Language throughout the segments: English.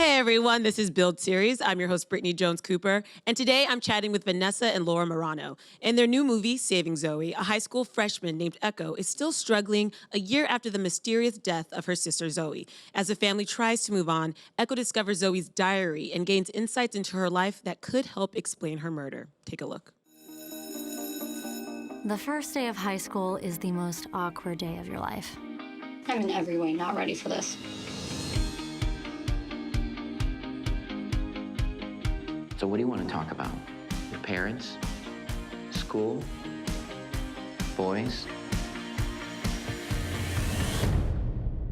Hey everyone, this is Build Series. I'm your host, Brittany Jones-Cooper, and today I'm chatting with Vanessa and Laura Marano. In their new movie, Saving Zoey, a high school freshman named Echo is still struggling a year after the mysterious death of her sister Zoey. As the family tries to move on, Echo discovers Zoey's diary and gains insights into her life that could help explain her murder. Take a look. The first day of high school is the most awkward day of your life. I'm in every way not ready for this. So what do you want to talk about? Your parents? School? Boys?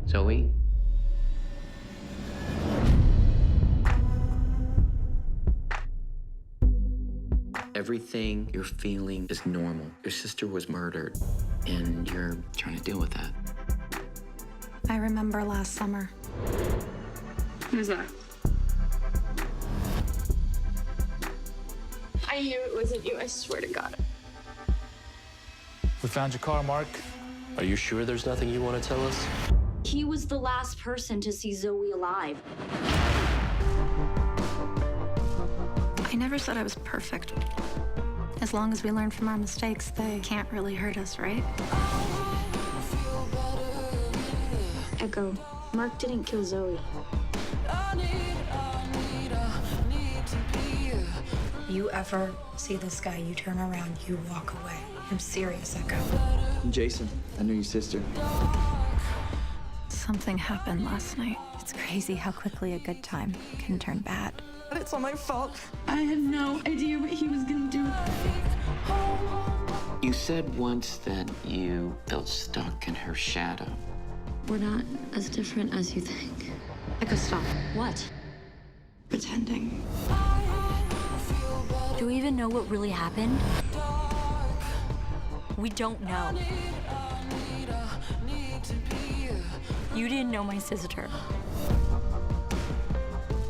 Zoey? Everything you're feeling is normal. Your sister was murdered, and you're trying to deal with that. I remember last summer. Who's that? I knew it wasn't you, I swear to God. We found your car, Mark. Are you sure there's nothing you want to tell us? He was the last person to see Zoey alive. I never said I was perfect. As long as we learn from our mistakes, they can't really hurt us, right? Echo, Mark didn't kill Zoey. You ever see this guy, you turn around, you walk away. I'm serious, Echo. I'm Jason. I knew your sister. Something happened last night. It's crazy how quickly a good time can turn bad. It's all my fault. I had no idea what he was gonna do. You said once that you felt stuck in her shadow. We're not as different as you think. Echo, stop. What? Pretending. Do we even know what really happened? We don't know. You didn't know my sister.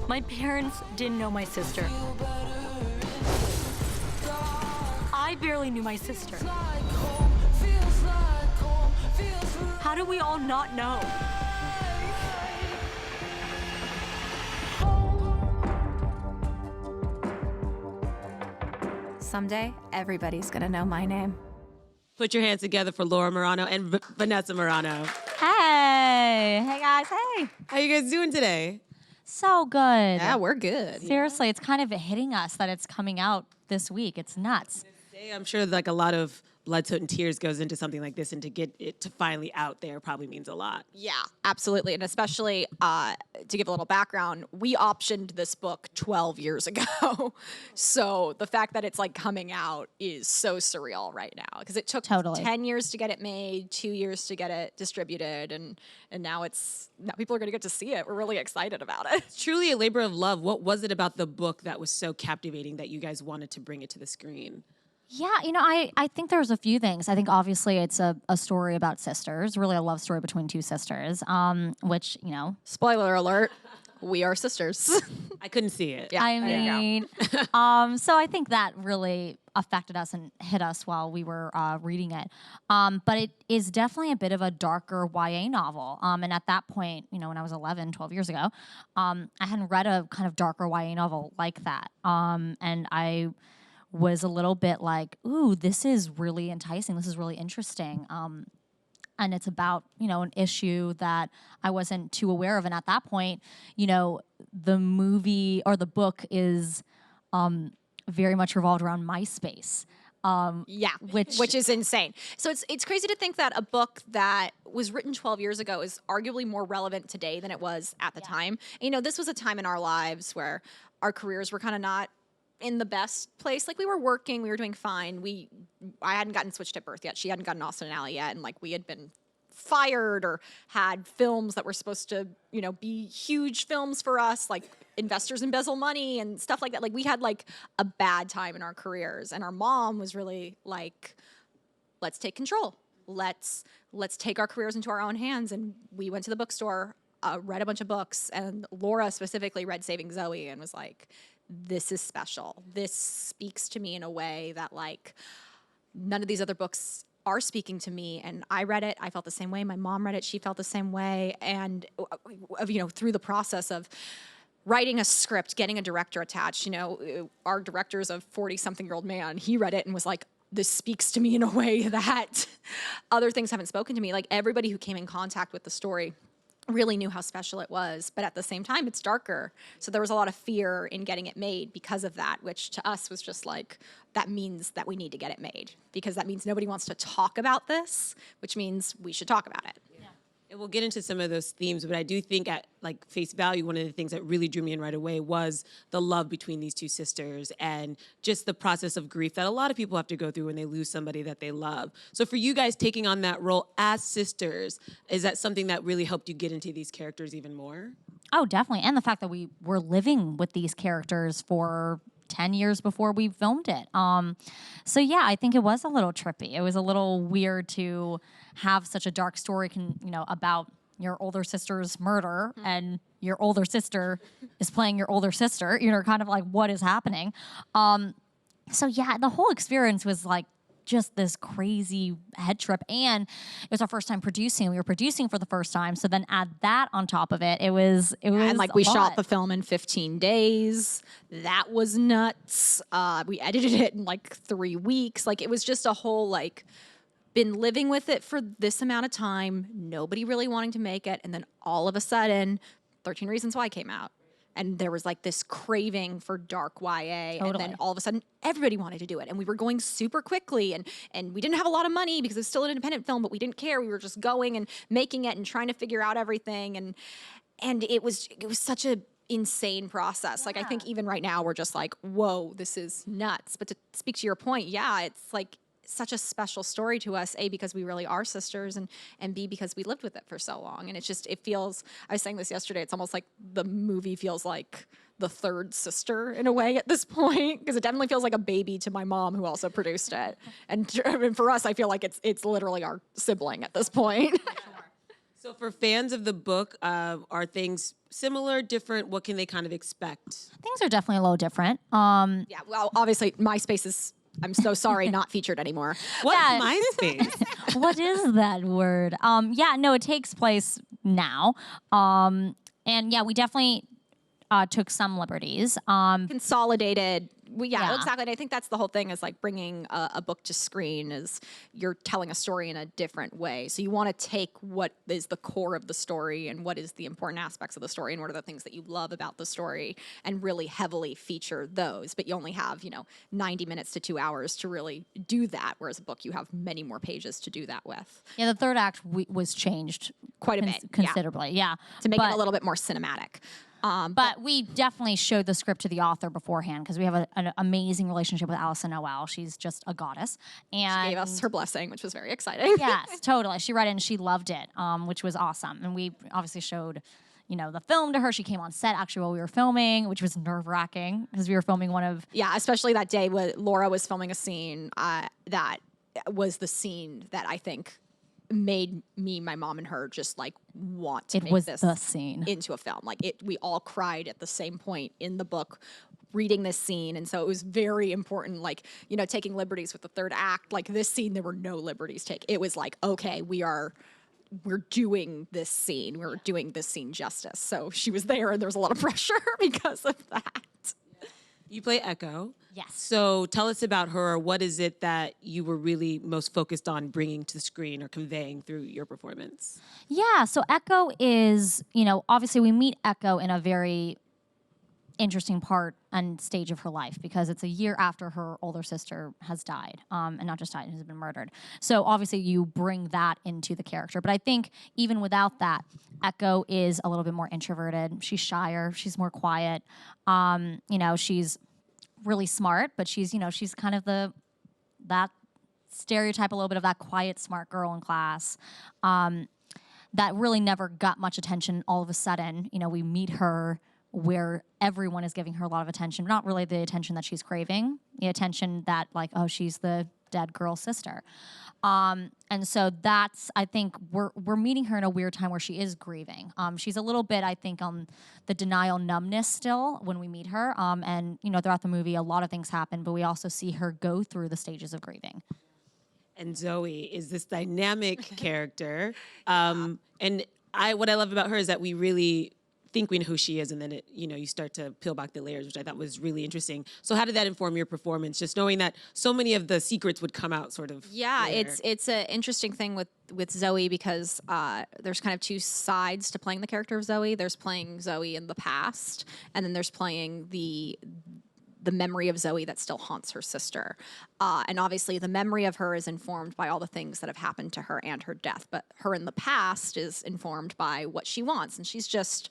My parents didn't know my sister. I barely knew my sister. How do we all not know? Someday, everybody's gonna know my name. Put your hands together for Laura Marano and Vanessa Marano. Hey guys, hey. How you guys doing today? So good. Yeah, we're good. Seriously, it's kind of hitting us that it's coming out this week. It's nuts. I'm sure like a lot of blood, sweat, and tears goes into something like this, and to get it to finally out there probably means a lot. Yeah, absolutely. And especially to give a little background, we optioned this book 12 years ago. So the fact that it's like coming out is so surreal right now because it took 10 years to get it made, 2 years to get it distributed, and now people are going to get to see it. We're really excited about it. It's truly a labor of love. What was it about the book that was so captivating that you guys wanted to bring it to the screen? Yeah, I think there's a few things. I think obviously it's a story about sisters, really a love story between two sisters, which, Spoiler alert, we are sisters. I couldn't see it. Yeah, I mean, so I think that really affected us and hit us while we were reading it. But it is definitely a bit of a darker YA novel. And at that point, when I was 11, 12 years ago, I hadn't read a kind of darker YA novel like that. And I was a little bit like, ooh, this is really enticing. This is really interesting. And it's about, an issue that I wasn't too aware of. And at that point, the movie or the book is very much revolved around MySpace. Yeah, which is insane. So it's crazy to think that a book that was written 12 years ago is arguably more relevant today than it was at the time. And, this was a time in our lives where our careers were kind of not in the best place. Like we were working, we were doing fine. I hadn't gotten switched at birth yet. She hadn't gotten Austin and Ally yet. And like we had been fired or had films that were supposed to, be huge films for us, like investors embezzle money and stuff like that. Like we had like a bad time in our careers. And our mom was really like, let's take control. Let's take our careers into our own hands. And we went to the bookstore, read a bunch of books, and Laura specifically read Saving Zoey and was like, this is special. This speaks to me in a way that like none of these other books are speaking to me. And I read it, I felt the same way. My mom read it, she felt the same way. And through the process of writing a script, getting a director attached. You know, our director's a 40-something-year-old man. He read it and was like, this speaks to me in a way that other things haven't spoken to me. Like, everybody who came in contact with the story really knew how special it was, but at the same time, it's darker. So there was a lot of fear in getting it made because of that, which to us was just like, that means that we need to get it made, because that means nobody wants to talk about this, which means we should talk about it. And we'll get into some of those themes, but I do think at like face value, one of the things that really drew me in right away was the love between these two sisters and just the process of grief that a lot of people have to go through when they lose somebody that they love. So for you guys taking on that role as sisters, is that something that really helped you get into these characters even more? Oh, definitely. And the fact that we were living with these characters for 10 years before we filmed it. So yeah, I think it was a little trippy. It was a little weird to have such a dark story, about your older sister's murder, and your older sister is playing your older sister. Kind of like, what is happening? So yeah, the whole experience was like just this crazy head trip, and it was our first time producing. We were producing for the first time, so then add that on top of it. It was and like, we a lot. shot the film in 15 days. That was nuts. We edited it in like 3 weeks. Like, it was just a whole, like, been living with it for this amount of time, nobody really wanting to make it, and then all of a sudden 13 Reasons Why came out. And there was like this craving for dark YA. Totally. And then all of a sudden, everybody wanted to do it. And we were going super quickly. And we didn't have a lot of money because it was still an independent film, but we didn't care. We were just going and making it and trying to figure out everything. And it was such a insane process. Yeah. Like, I think even right now, we're just like, whoa, this is nuts. But to speak to your point, yeah, it's like such a special story to us, A, because we really are sisters, and B, because we lived with it for so long. And it feels, I was saying this yesterday, it's almost like the movie feels like the third sister in a way at this point, because it definitely feels like a baby to my mom, who also produced it. And for us, I feel like it's literally our sibling at this point. So for fans of the book, are things similar, different? What can they kind of expect? Things are definitely a little different. Yeah, well, obviously, MySpace is, I'm so sorry, not featured anymore. What's MySpace? What is that word? It takes place now. And yeah, we definitely took some liberties. Consolidated. Exactly. And I think that's the whole thing, is like bringing a book to screen is you're telling a story in a different way. So you want to take what is the core of the story and what is the important aspects of the story and what are the things that you love about the story, and really heavily feature those. But you only have, 90 minutes to 2 hours to really do that. Whereas a book, you have many more pages to do that with. Yeah, the third act was changed quite a bit. Considerably, yeah. To make it a little bit more cinematic. But we definitely showed the script to the author beforehand, because we have an amazing relationship with Allison Noel. She's just a goddess. And she gave us her blessing, which was very exciting. Yes, totally. She read it and she loved it, which was awesome. And we obviously showed, the film to her. She came on set actually while we were filming, which was nerve-wracking, because we were filming one of... Yeah, especially that day when Laura was filming a scene that was the scene that I think made me, my mom, and her just like want to make this the scene into a film. Like, we all cried at the same point in the book reading this scene. And so it was very important, like, taking liberties with the third act. Like, this scene, there were no liberties taken. It was like, okay, we're doing this scene. We're doing this scene justice. So she was there, and there was a lot of pressure because of that. You play Echo. Yes. So tell us about her. What is it that you were really most focused on bringing to the screen or conveying through your performance? Yeah, so Echo is, obviously we meet Echo in a very interesting part and stage of her life, because it's a year after her older sister has died, and not just died, has been murdered. So obviously you bring that into the character. But I think even without that, Echo is a little bit more introverted. She's shyer. She's more quiet. She's really smart, but she's kind of that stereotype, a little bit of that quiet, smart girl in class that really never got much attention. All of a sudden, we meet her where everyone is giving her a lot of attention, not really the attention that she's craving, the attention that, like, oh, she's the dead girl's sister. And so that's, I think, we're meeting her in a weird time where she is grieving. She's a little bit, I think, on the denial numbness still when we meet her. And, throughout the movie, a lot of things happen, but we also see her go through the stages of grieving. And Zoey is this dynamic character. And what I love about her is that we really think we know who she is, and then it, you start to peel back the layers, which I thought was really interesting. So how did that inform your performance? Just knowing that so many of the secrets would come out sort of. Yeah, later. it's an interesting thing with Zoey because there's kind of two sides to playing the character of Zoey. There's playing Zoey in the past, and then there's playing the memory of Zoey that still haunts her sister. And obviously the memory of her is informed by all the things that have happened to her and her death, but her in the past is informed by what she wants. And she's just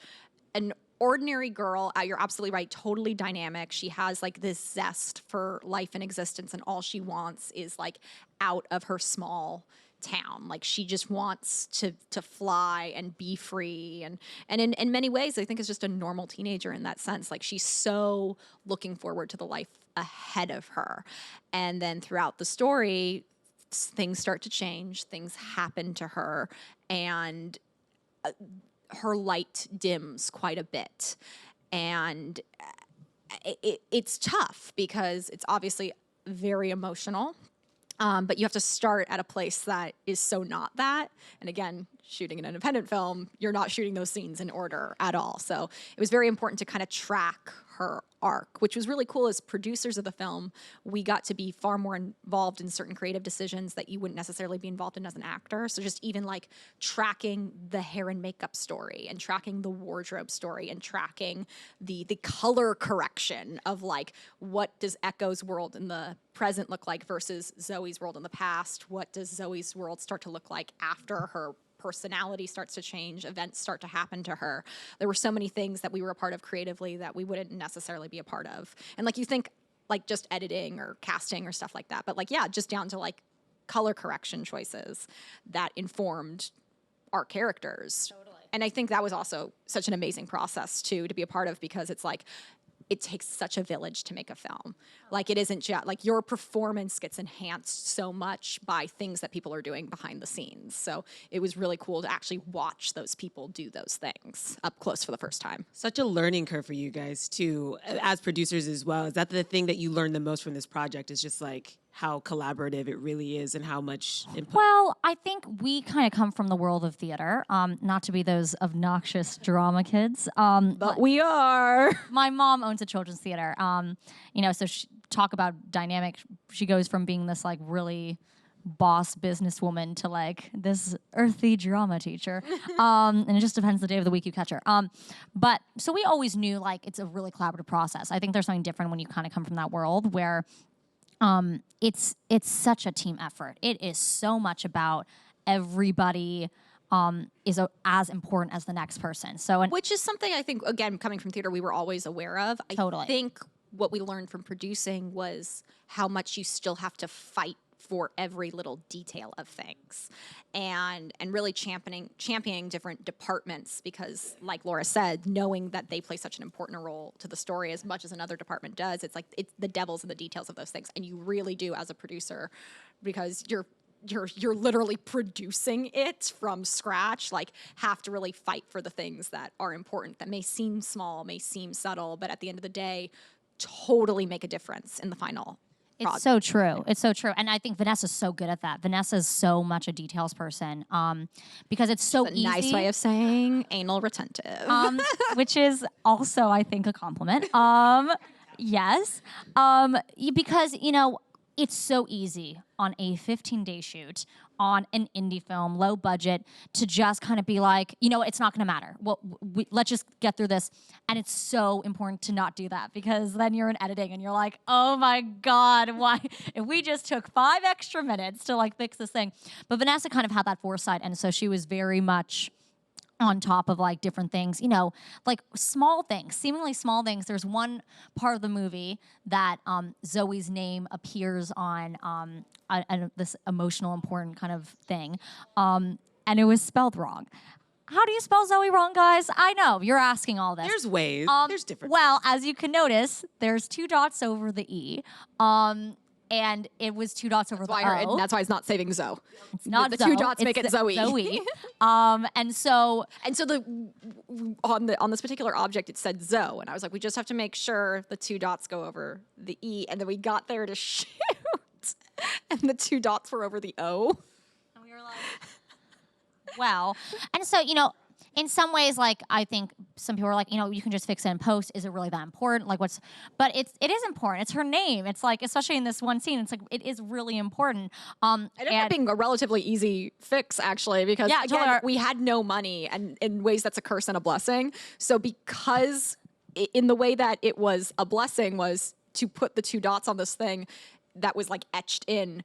an ordinary girl. You're absolutely right. Totally dynamic. She has like this zest for life and existence, and all she wants is like out of her small town. Like she just wants to fly and be free. And in many ways, I think is just a normal teenager in that sense. Like she's so looking forward to the life ahead of her. And then throughout the story, things start to change. Things happen to her, and her light dims quite a bit. And it's tough because it's obviously very emotional. But you have to start at a place that is so not that. And again, shooting an independent film, you're not shooting those scenes in order at all. So it was very important to kind of track her arc, which was really cool. As producers of the film, we got to be far more involved in certain creative decisions that you wouldn't necessarily be involved in as an actor. So just even like tracking the hair and makeup story, and tracking the wardrobe story, and tracking the color correction of like, what does Echo's world in the present look like versus Zoe's world in the past? What does Zoe's world start to look like after her personality starts to change, events start to happen to her? There were so many things that we were a part of creatively that we wouldn't necessarily be a part of. And like you think like just editing or casting or stuff like that, but like, yeah, just down to like color correction choices that informed our characters. Totally. And I think that was also such an amazing process too, to be a part of, because it's like, it takes such a village to make a film. Like it isn't just like your performance gets enhanced so much by things that people are doing behind the scenes. So it was really cool to actually watch those people do those things up close for the first time. Such a learning curve for you guys too, as producers as well. Is that the thing that you learned the most from this project, is just like how collaborative it really is and how much input? Well, I think we kind of come from the world of theater, not to be those obnoxious drama kids. But we are. My mom owns a children's theater, so talk about dynamic. She goes from being this like really boss businesswoman to like this earthy drama teacher. And it just depends the day of the week you catch her. But so we always knew like it's a really collaborative process. I think there's something different when you kind of come from that world where it's such a team effort. It is so much about everybody is as important as the next person. So, which is something I think, again, coming from theater, we were always aware of. Totally. I think what we learned from producing was how much you still have to fight for every little detail of things, and really championing different departments, because like Laura said, knowing that they play such an important role to the story as much as another department does, it's like it's the devil's in the details of those things. And you really do, as a producer, because you're literally producing it from scratch, like have to really fight for the things that are important, that may seem small, may seem subtle, but at the end of the day totally make a difference in the final. It's so true. It's so true. And I think Vanessa's so good at that. Vanessa's so much a details person, because it's so easy. Nice way of saying anal retentive. Which is also, I think, a compliment. Yes. Because, it's so easy on a 15-day shoot on an indie film, low budget, to just kind of be like, it's not going to matter. Well, let's just get through this. And it's so important to not do that, because then you're in editing and you're like, oh my God, why? If we just took 5 extra minutes to like fix this thing. But Vanessa kind of had that foresight. And so she was very much on top of like different things, like small things, seemingly small things. There's one part of the movie that Zoe's name appears on this emotional, important kind of thing, and it was spelled wrong. How do you spell Zoey wrong, guys? I know, you're asking all this. There's ways. There's different Well, as you can notice, there's 2 dots over the E. And it was 2 dots over the O. That's why it's not saving Zoe. It's not the Zoe. 2 dots make it Zoey. Zoey. And so on this particular object, it said Zoe, and I was like, we just have to make sure the 2 dots go over the E, and then we got there to shoot, and the 2 dots were over the O. And we were like, wow. And so, in some ways, like, I think some people are like, you can just fix it in post. Is it really that important? Like, but it is important. It's her name. It's like, especially in this one scene, it's like, it is really important. It ended up being a relatively easy fix, actually, because again, totally. we had no money, and in ways that's a curse and a blessing. So because in the way that it was a blessing was to put the 2 dots on this thing that was like etched in,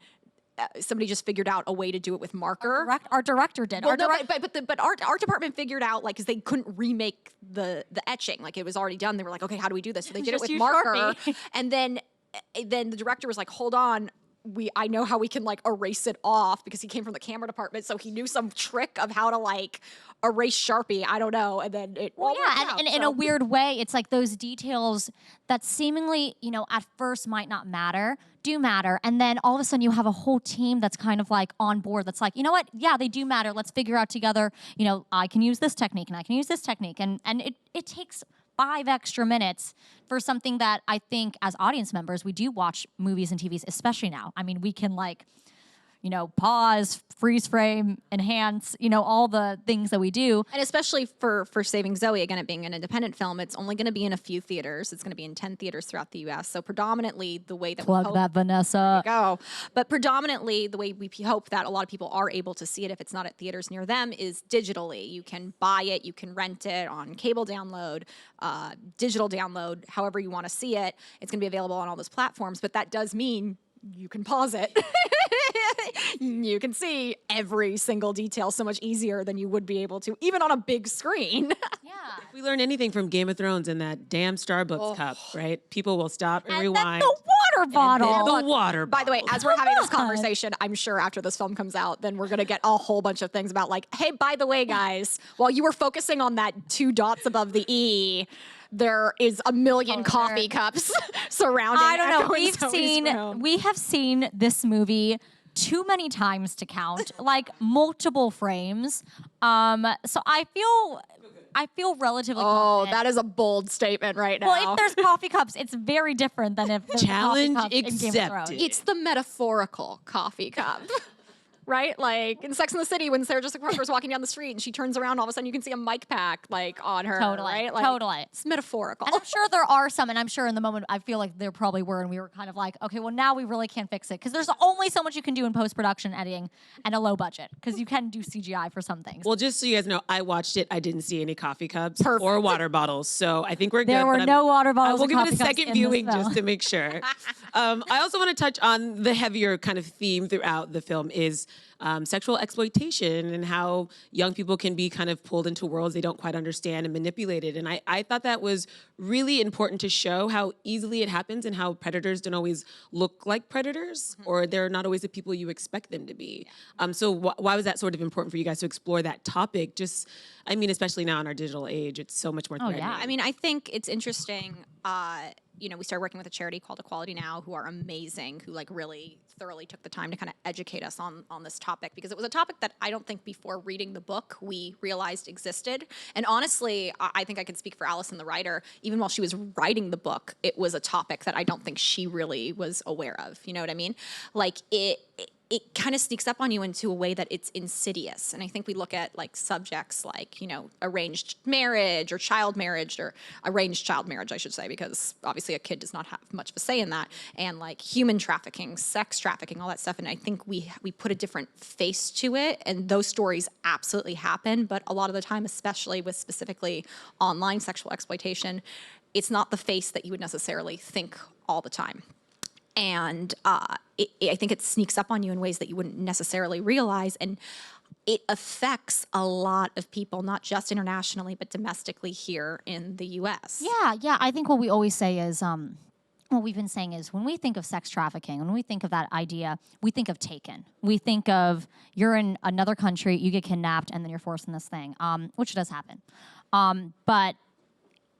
somebody just figured out a way to do it with marker. Our director did. Well, but our department figured out, like, because they couldn't remake the etching, like it was already done. They were like, okay, how do we do this? So they did it with marker, and then the director was like, hold on. I know how we can like erase it off, because he came from the camera department, so he knew some trick of how to like erase Sharpie. I don't know, and then it and in a weird way, it's like those details that seemingly at first might not matter do matter, and then all of a sudden you have a whole team that's kind of like on board. That's like, you know what? Yeah, they do matter. Let's figure out together. I can use this technique and I can use this technique, and it takes 5 extra minutes for something that I think as audience members, we do watch movies and TVs, especially now. I mean, we can like, pause, freeze frame, enhance, all the things that we do. And especially for Saving Zoey, again, it being an independent film, it's only going to be in a few theaters. It's going to be in 10 theaters throughout the U.S. So predominantly the way that we hope, that, Vanessa. There you go. But predominantly the way we hope that a lot of people are able to see it, if it's not at theaters near them, is digitally. You can buy it, you can rent it on cable download, digital download, however you want to see it. It's going to be available on all those platforms, but that does mean you can pause it. You can see every single detail so much easier than you would be able to, even on a big screen. Yeah. If we learn anything from Game of Thrones and that damn Starbucks cup, right? People will stop and rewind. Then the water bottle. The water bottle. By the way, as we're having this conversation, I'm sure after this film comes out, then we're going to get a whole bunch of things about like, hey, by the way, guys, while you were focusing on that 2 dots above the E, there is a million coffee cups surrounding. I don't know. Echo and We have seen this movie too many times to count, like multiple frames. So I feel relatively confident. That is a bold statement right now. Well, if there's coffee cups, it's very different than if there's Challenge coffee cups in Game of Thrones. accepted. It's the metaphorical coffee cup. Right? Like in Sex and the City, when Sarah Jessica Parker's walking down the street and she turns around, all of a sudden you can see a mic pack like on her. Totally, right? Like, totally. It's metaphorical. And I'm sure there are some, and I'm sure in the moment I feel like there probably were, and we were kind of like, okay, well now we really can't fix it because there's only so much you can do in post-production editing and a low budget because you can do CGI for some things. Well, just so you guys know, I watched it. I didn't see any coffee cups or water bottles, so I think we're good. There were no water bottles. I will or give it a coffee cups second in viewing this film. just to make sure. I also want to touch on the heavier kind of theme throughout the film is sexual exploitation and how young people can be kind of pulled into worlds they don't quite understand and manipulated. And I thought that was really important to show how easily it happens and how predators don't always look like predators or they're not always the people you expect them to be. So why was that sort of important for you guys to explore that topic? Just, I mean, especially now in our digital age, it's so much more threatening. I mean, I think it's interesting. We started working with a charity called Equality Now, who are amazing, who like really thoroughly took the time to kind of educate us on this topic, because it was a topic that I don't think before reading the book we realized existed. And honestly, I think I can speak for Allison, the writer, even while she was writing the book, it was a topic that I don't think she really was aware of. You know what I mean? Like it kind of sneaks up on you into a way that it's insidious. And I think we look at like subjects like, arranged marriage or child marriage, or arranged child marriage, I should say, because obviously a kid does not have much of a say in that, and like human trafficking, sex trafficking, all that stuff. And I think we put a different face to it, and those stories absolutely happen. But a lot of the time, especially with specifically online sexual exploitation, it's not the face that you would necessarily think all the time. And I think it sneaks up on you in ways that you wouldn't necessarily realize. And it affects a lot of people, not just internationally, but domestically here in the U.S. Yeah. I think what we always say is, what we've been saying is when we think of sex trafficking, when we think of that idea, we think of taken. We think of you're in another country, you get kidnapped, and then you're forced in this thing, which does happen. But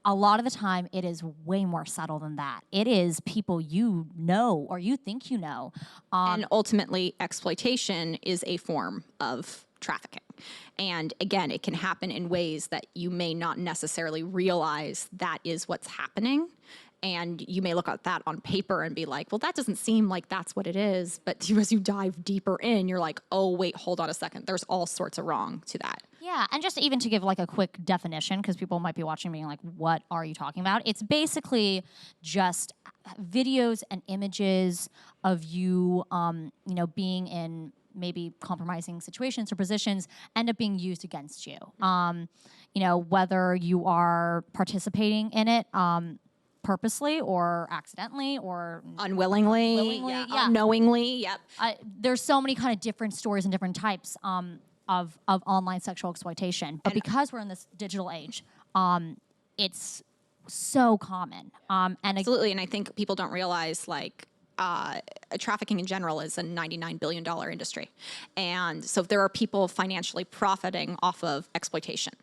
a lot of the time, it is way more subtle than that. It is people you know or you think you know. And ultimately, exploitation is a form of trafficking. And again, it can happen in ways that you may not necessarily realize that is what's happening. And you may look at that on paper and be like, well, that doesn't seem like that's what it is. But as you dive deeper in, you're like, oh, wait, hold on a second. There's all sorts of wrong to that. Yeah, and just even to give like a quick definition, because people might be watching being like, what are you talking about? It's basically just videos and images of you, being in maybe compromising situations or positions end up being used against you. Whether you are participating in it purposely or accidentally or Unwillingly, yeah. unknowingly, yep. There's so many kind of different stories and different types of online sexual exploitation. But because we're in this digital age, it's so common. Absolutely, and I think people don't realize trafficking in general is a $99 billion industry. And so there are people financially profiting off of exploitation.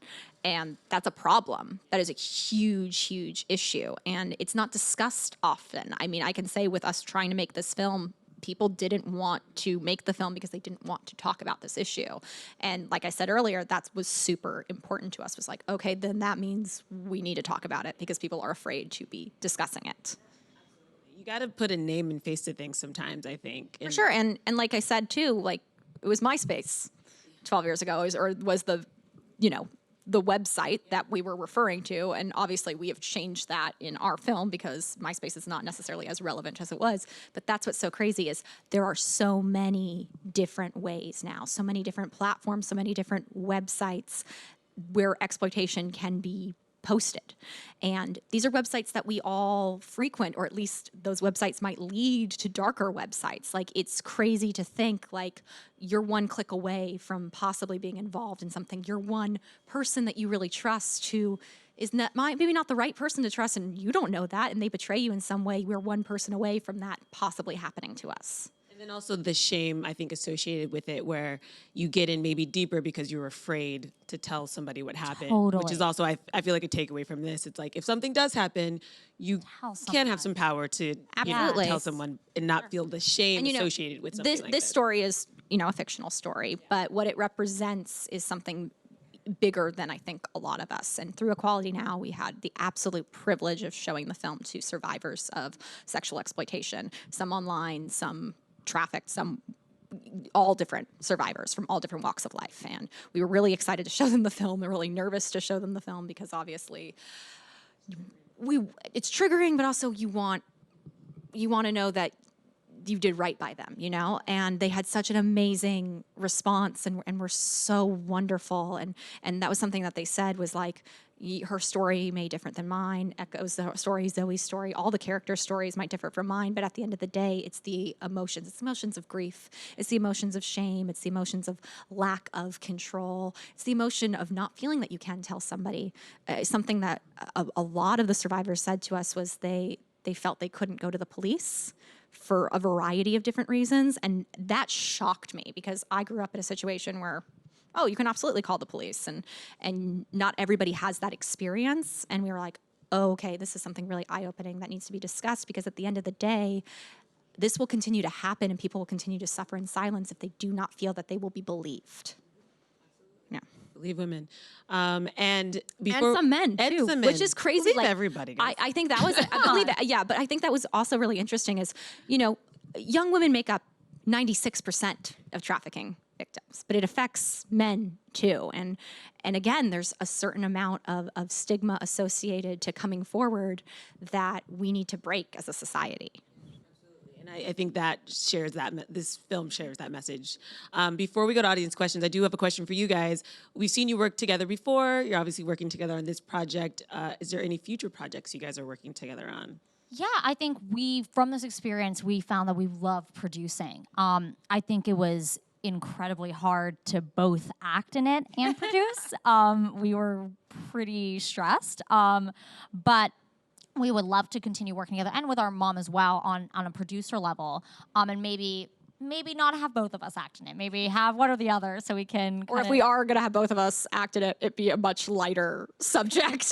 And that's a problem. That is a huge, huge issue. And it's not discussed often. I mean, I can say with us trying to make this film, people didn't want to make the film because they didn't want to talk about this issue. And like I said earlier, that was super important to us. Was like, okay, then that means we need to talk about it because people are afraid to be discussing it. You got to put a name and face to things sometimes, I think. For sure. And like I said, too, like it was MySpace 12 years ago, was the website that we were referring to. And obviously we have changed that in our film because MySpace is not necessarily as relevant as it was. But that's what's so crazy is there are so many different ways now, so many different platforms, so many different websites where exploitation can be posted. And these are websites that we all frequent, or at least those websites might lead to darker websites. Like, it's crazy to think like you're one click away from possibly being involved in something. You're one person that you really trust who is maybe not the right person to trust, and you don't know that, and they betray you in some way. We're one person away from that possibly happening to us. And then also the shame, I think, associated with it, where you get in maybe deeper because you're afraid to tell somebody what happened. Totally. Which is also, I feel like, a takeaway from this. It's like, if something does happen, you can have some power to tell someone and not feel the shame associated with something like this story is, a fictional story, but what it represents is something bigger than I think a lot of us. And through Equality Now, we had the absolute privilege of showing the film to survivors of sexual exploitation, some online, some trafficked, some all different survivors from all different walks of life. And we were really excited to show them the film. They're really nervous to show them the film because obviously it's triggering, but also you want to know that you did right by them, and they had such an amazing response and were so wonderful. And that was something that they said was like, her story may different than mine, echoes the story, Zoey's story, all the character stories might differ from mine, but at the end of the day, it's the emotions. It's the emotions of grief. It's the emotions of shame. It's the emotions of lack of control. It's the emotion of not feeling that you can tell somebody. Something that a lot of the survivors said to us was they felt they couldn't go to the police for a variety of different reasons, and that shocked me because I grew up in a situation where you can absolutely call the police, and not everybody has that experience. And we were like, okay, this is something really eye-opening that needs to be discussed, because at the end of the day, this will continue to happen and people will continue to suffer in silence if they do not feel that they will be believed. Yeah. Believe women. And some men too, which is crazy. Believe everybody. Guys. I think that was, I believe it. Yeah, but I think that was also really interesting is, young women make up 96% of trafficking victims, but it affects men too. And again, there's a certain amount of stigma associated to coming forward that we need to break as a society. And I think that this film shares that message. Before we go to audience questions, I do have a question for you guys. We've seen you work together before. You're obviously working together on this project. Is there any future projects you guys are working together on? Yeah, I think from this experience, we found that we love producing. I think it was incredibly hard to both act in it and produce. We were pretty stressed, but we would love to continue working together, and with our mom as well on a producer level, and maybe not have both of us act in it. Maybe have one or the other, so we can. Or if we are going to have both of us act in it, it'd be a much lighter subject.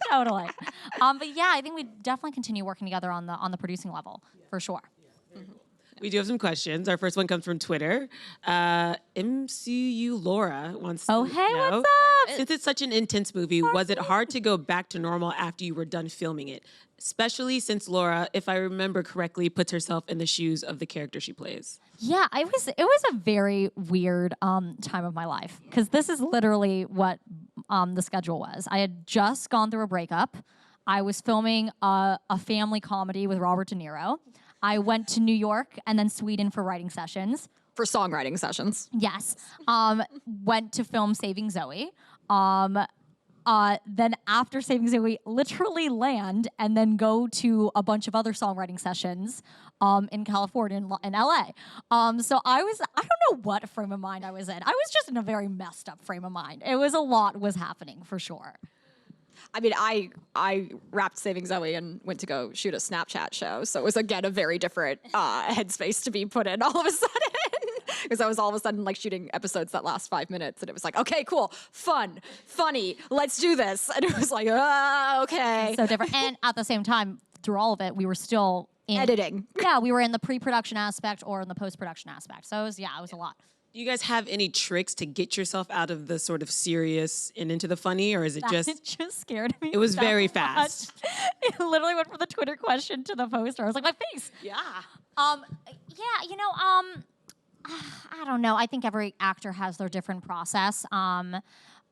Totally. But yeah, I think we definitely continue working together on the producing level for sure. Mm-hmm. We do have some questions. Our first one comes from Twitter. MCU Laura wants to know, what's up? since it's such an intense movie, was it hard to go back to normal after you were done filming it? Especially since Laura, if I remember correctly, puts herself in the shoes of the character she plays. Yeah, it was a very weird time of my life, because this is literally what the schedule was. I had just gone through a breakup. I was filming a family comedy with Robert De Niro. I went to New York and then Sweden for writing sessions. For songwriting sessions. Yes. Went to film Saving Zoey. Then after Saving Zoey, literally land and then go to a bunch of other songwriting sessions in California and LA. So I don't know what frame of mind I was in. I was just in a very messed up frame of mind. It was a lot was happening for sure. I mean, I wrapped Saving Zoe and went to go shoot a Snapchat show. So it was, again, a very different headspace to be put in all of a sudden. Because I was all of a sudden like shooting episodes that last 5 minutes. And it was like, okay, cool, fun, funny, let's do this. And it was like, okay. So different. And at the same time, through all of it, we were still in editing. Yeah, we were in the pre-production aspect or in the post-production aspect. So it was a lot. Do you guys have any tricks to get yourself out of the sort of serious and into the funny, or is it It just scared me. It was so very much. fast. It literally went from the Twitter question to the poster. I was like, my face. Yeah. I don't know. I think every actor has their different process. Vanessa,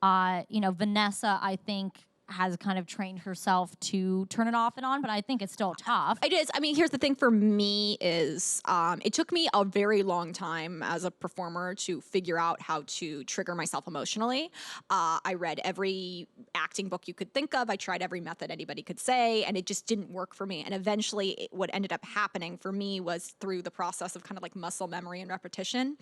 I think, has kind of trained herself to turn it off and on, but I think it's still tough. It is. I mean, here's the thing for me is it took me a very long time as a performer to figure out how to trigger myself emotionally. I read every acting book you could think of. I tried every method anybody could say, and it just didn't work for me. And eventually what ended up happening for me was through the process of kind of like muscle memory and repetition.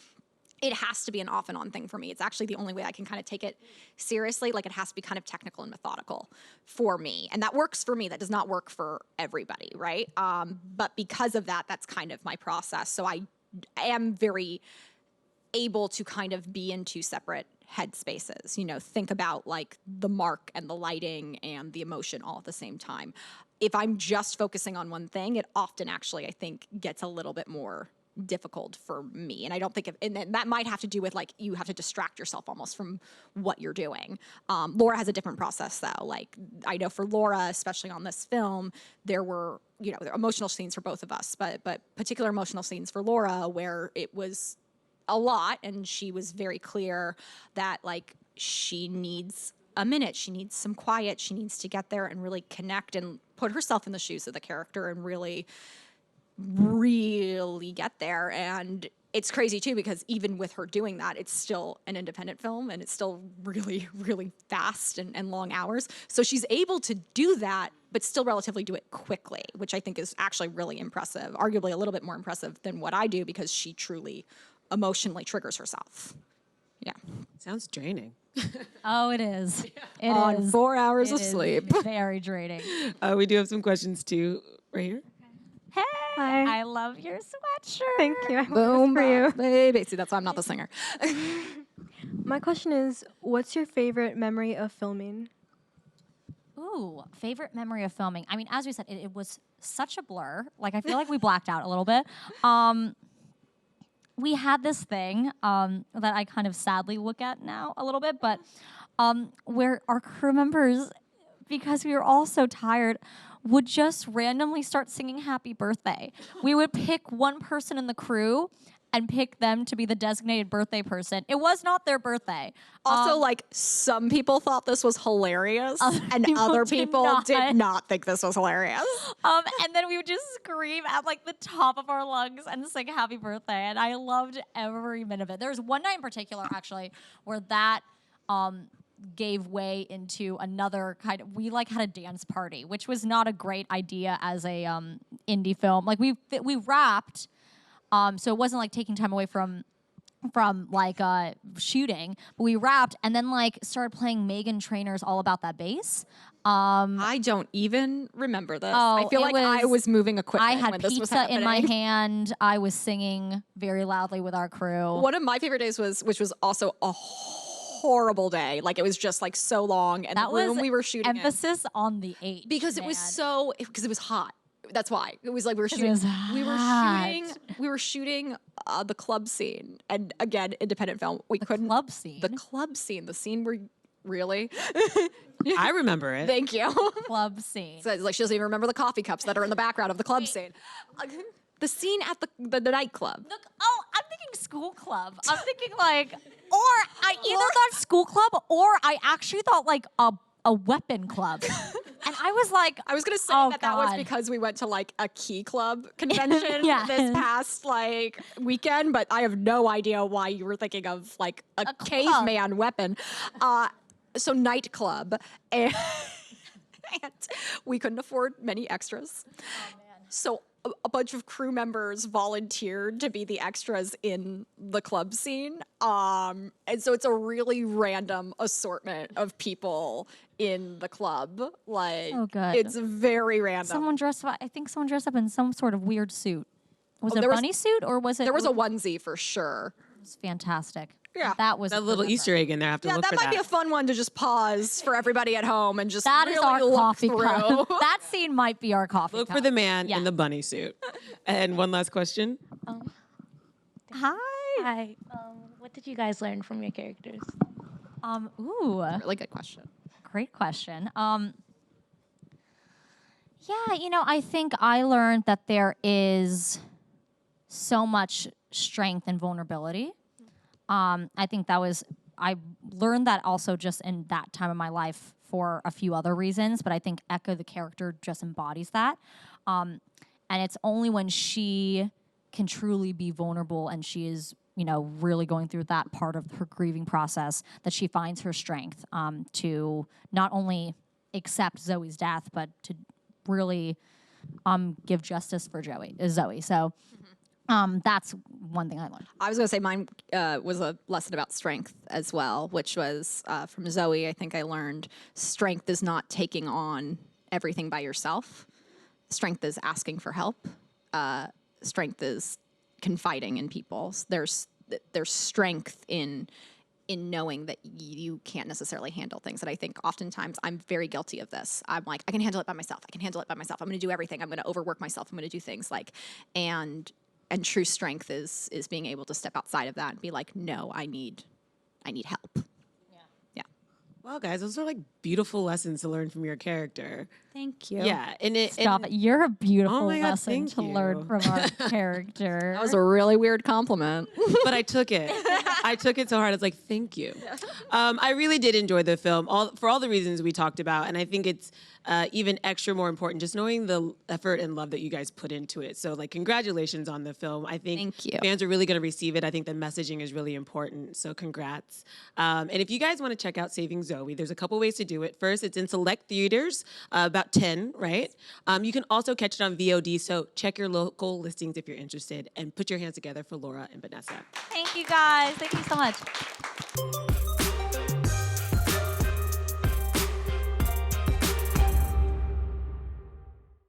It has to be an off and on thing for me. It's actually the only way I can kind of take it seriously. Like, it has to be kind of technical and methodical for me. And that works for me. That does not work for everybody, right? But because of that, that's kind of my process. So I am very able to kind of be in two separate headspaces, think about like the mark and the lighting and the emotion all at the same time. If I'm just focusing on one thing, it often actually, I think, gets a little bit more difficult for me. And I don't think and that might have to do with like you have to distract yourself almost from what you're doing. Laura has a different process though. Like, I know for Laura, especially on this film, there were there were emotional scenes for both of us, but particular emotional scenes for Laura where it was a lot, and she was very clear that like she needs a minute, she needs some quiet, she needs to get there and really connect and put herself in the shoes of the character and really get there. And it's crazy too, because even with her doing that, it's still an independent film and it's still really, really fast and long hours. So she's able to do that, but still relatively do it quickly, which I think is actually really impressive, arguably a little bit more impressive than what I do, because she truly emotionally triggers herself. Yeah. Sounds draining. Oh, it is. It On is. 4 hours It of is sleep. Very draining. We do have some questions too, right here. Hey, Hi. I love your sweatshirt. Thank you. I Boom, for you. baby. See, that's why I'm not the singer. My question is, what's your favorite memory of filming? Ooh, favorite memory of filming. I mean, as we said, it was such a blur. Like, I feel like we blacked out a little bit. We had this thing that I kind of sadly look at now a little bit, but where our crew members, because we were all so tired, would just randomly start singing happy birthday. We would pick one person in the crew and pick them to be the designated birthday person. It was not their birthday. Also, like, some people thought this was hilarious, and other people did not think this was hilarious. And then we would just scream at like the top of our lungs and sing happy birthday. And I loved every minute of it. There was one night in particular, actually, where that gave way into another kind of, we like had a dance party, which was not a great idea as a indie film. Like, we wrapped, so it wasn't like taking time away from like shooting, but we wrapped and then like started playing Meghan Trainor's All About That Bass. I don't even remember this. Oh, I feel like I was moving equipment I had when this was pizza happening. in my hand. I was singing very loudly with our crew. One of my favorite days which was also a horrible day. Like, it was just like so long, and that the room was we were shooting emphasis on the H, because it was hot. That's why it was like we were 'Cause it shooting. was hot. We were shooting the club scene, and again, independent film. We couldn't club scene. The club scene. The scene where really. I remember it. Thank you. Club scene. So it's like she doesn't even remember the coffee cups that are in the background of the club scene. The scene at the nightclub. Look, oh, I'm thinking school club. I'm thinking like, or I either thought school club or I actually thought like a weapon club. And I was like, I was gonna say oh, that was God. because we went to like a key club convention Yes. this past like weekend, but I have no idea why you were thinking of like a caveman weapon. So nightclub, and we couldn't afford many extras. So a bunch of crew members volunteered to be the extras in the club scene. And so it's a really random assortment of people in the club. Like, Oh, good. it's very random. Someone dressed up, I think someone dressed up in some sort of weird suit. Was Oh, it a there was- bunny suit or was it? There was a onesie for sure. It was fantastic. Yeah. That was That little Easter egg in there. I have to Yeah, look that for might that. be a fun one to just pause for everybody at home and just That is really our look coffee through. cup. That scene might be our coffee Look cup. for the man Yeah. in the bunny suit. And one last question. Hi. Hi. What did you guys learn from your characters? Ooh. Really good question. Great question. Yeah, you know, I think I learned that there is so much strength and vulnerability. I think I learned that also just in that time of my life for a few other reasons, but I think Echo, the character, just embodies that. And it's only when she can truly be vulnerable and she is, you know, really going through that part of her grieving process that she finds her strength to not only accept Zoe's death, but to really give justice for Zoe. So that's one thing I learned. I was going to say mine was a lesson about strength as well, which was from Zoe. I think I learned strength is not taking on everything by yourself. Strength is asking for help. Strength is confiding in people. There's strength in knowing that you can't necessarily handle things. And I think oftentimes I'm very guilty of this. I'm like, I can handle it by myself. I can handle it by myself. I'm going to do everything. I'm going to overwork myself. I'm going to do things like, and true strength is being able to step outside of that and be like, no, I need help. Wow, guys, those are like beautiful lessons to learn from your character. Thank you. Yeah, and Stop it. You're a beautiful Oh my God, lesson thank to learn you. from our character. That was a really weird compliment. But I took it. I took it so hard. I was like, thank you. I really did enjoy the film for all the reasons we talked about. And I think it's even extra more important just knowing the effort and love that you guys put into it. So, like, congratulations on the film. I think Thank you. fans are really going to receive it. I think the messaging is really important. So, congrats. And if you guys want to check out Saving Zoe, there's a couple ways to do it. First, it's in select theaters, about 10, right? You can also catch it on VOD. So, check your local listings if you're interested and put your hands together for Laura and Vanessa. Thank you guys. Thank you so much.